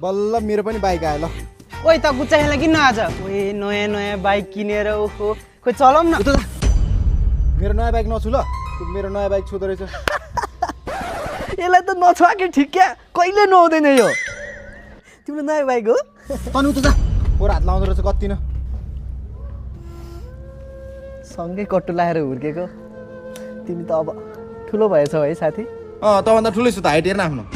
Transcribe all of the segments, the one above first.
बल्ल मेरो पनि बाइक आयो ल। ओइ त गुच्चा खेल्न किन आज? ओए नयाँ नयाँ बाइक किनेर ओहो खोइ चलाउँ न। मेरो नयाँ बाइक नछु ल, मेरो नयाँ बाइक छुँदो रहेछ। यसलाई त नछुवा कि ठिक क्या, कहिले नहुँदैन यो। तिम्रो नयाँ बाइक हो? तनु त जा, पोर हात लाउँदो रहेछ कति न। सँगै कट्टु लाएर हुर्केको तिमी त अब ठुलो भएछौ है साथी। तँभन्दा ठुलै छु त, हाइट हेर्न आफ्नो।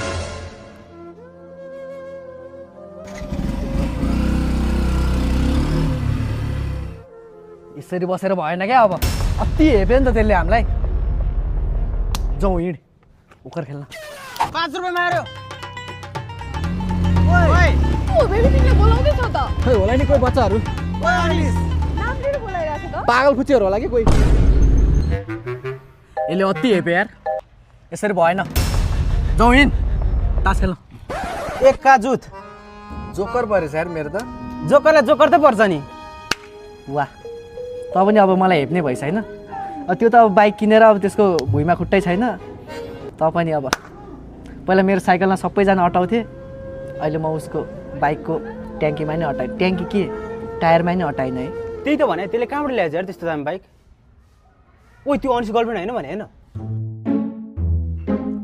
यसरी बसेर भएन क्या, अब अति हेप्यो नि त त्यसले हामीलाई। जाउँ हिँड उखर खेल्न। 5 रुपैयाँ मार्यो। ओइ बेबी तिमीले बोलाउँदै छ त। खै होला नि कोही बच्चाहरू ओइ अनिस नाम लिएर बोलाइरहेको छ त। पागल फुच्चीहरू होला कि कोही। यसले अति हेप्यो यार, यसरी भएन। जाउँ हिँड तास खेल्न। एक का जुत। जोकर परेछ यार मेरो त। जोकरलाई जोकर त पर्छ नि। वाह, त पनि अब मलाई हेप्ने भइस होइन। त्यो त अब बाइक किनेर अब त्यसको भुइँमा खुट्टै छैन। त पनि अब पहिला मेरो साइकलमा सबैजना अटाउँथे, अहिले म उसको बाइकको ट्याङ्कीमा नै अटाएँ। ट्याङ्की के टायरमा नै अटाइन है। त्यही त भने, त्यसले कहाँबाट ल्याएछ यार त्यस्तो दामी बाइक? ओइ त्यो अनिस गर्लफ्रेन्ड होइन भने होइन?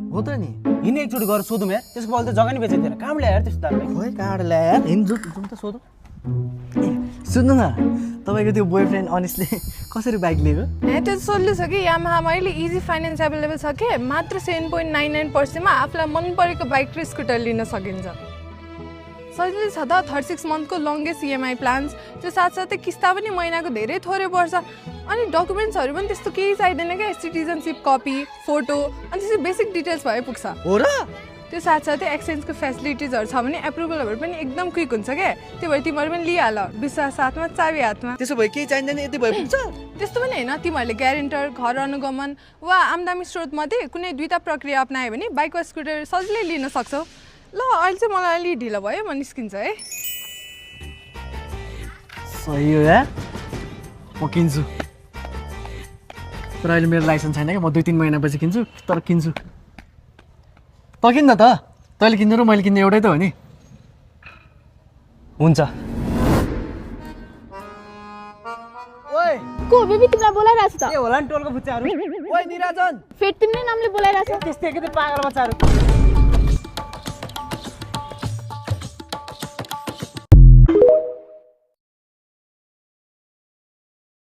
हो त नि। हिँड्ने एकचोटि गएर सोधौँ यार, त्यसको बल त जग्गा नि बेचेको थिएन। कहाँबाट ल्यायो यार त्यस्तो दामी बाइक? खोइ कहाँबाट ल्यायो यार, हिँड जाउँ त सोधौँ। ए सुन्नु न, तपाईँको त्यो बोयफ्रेन्ड अनिसले कसरी बाइक लिएको? त्यो सोध्नु छ कि यामाहामा अहिले इजी फाइनेन्स एभाइलेबल छ कि मात्र 7.99%मा आफूलाई मन परेको बाइक र स्कुटर लिन सकिन्छ। सजिलो छ त, 36 मन्थको लङ्गेस्ट इएमआई प्लान्स, त्यो साथसाथै किस्ता पनि महिनाको धेरै थोरै पर्छ। अनि डकुमेन्ट्सहरू पनि त्यस्तो केही चाहिँदैन क्या, सिटिजनसिप कपी, फोटो अनि त्यस्तो बेसिक डिटेल्स भए पुग्छ। हो र? त्यो साथसाथै एक्सचेन्जको फेसिलिटिजहरू छ भने एप्रुभलहरू पनि एकदम क्विक हुन्छ क्या। त्यो भएर तिमीहरू पनि लिइहाल, विश्वास साथमा चाबी हातमा। त्यसो भए केही चाहिँदैन, यति भए पुग्छ? त्यस्तो पनि होइन, तिमीहरूले ग्यारेन्टर, घर अनुगमन वा आम्दामी स्रोतमध्ये कुनै दुईटा प्रक्रिया अप्नायो भने बाइक वा स्कुटर सजिलै लिन सक्छौ। ल अहिले चाहिँ मलाई अलि ढिलो भयो, म निस्किन्छ है। सही हो यार, म किन्छु। तर अहिले मेरो लाइसेन्स छैन क्या, म 2-3 महिनापछि किन्छु। तर किन्छु। त किन न त, तैँले किन्नु र मैले किन्ने एउटै त हो नि। हुन्छ। ओइ को बेबी तिमीलाई बोलाइरहेको छ त। के होला नि टोलको बुच्चाहरू? ओइ निराजन, फेरि तिम्रै नामले बोलाइरहेको छ। त्यस्तै के त पागल बच्चाहरू।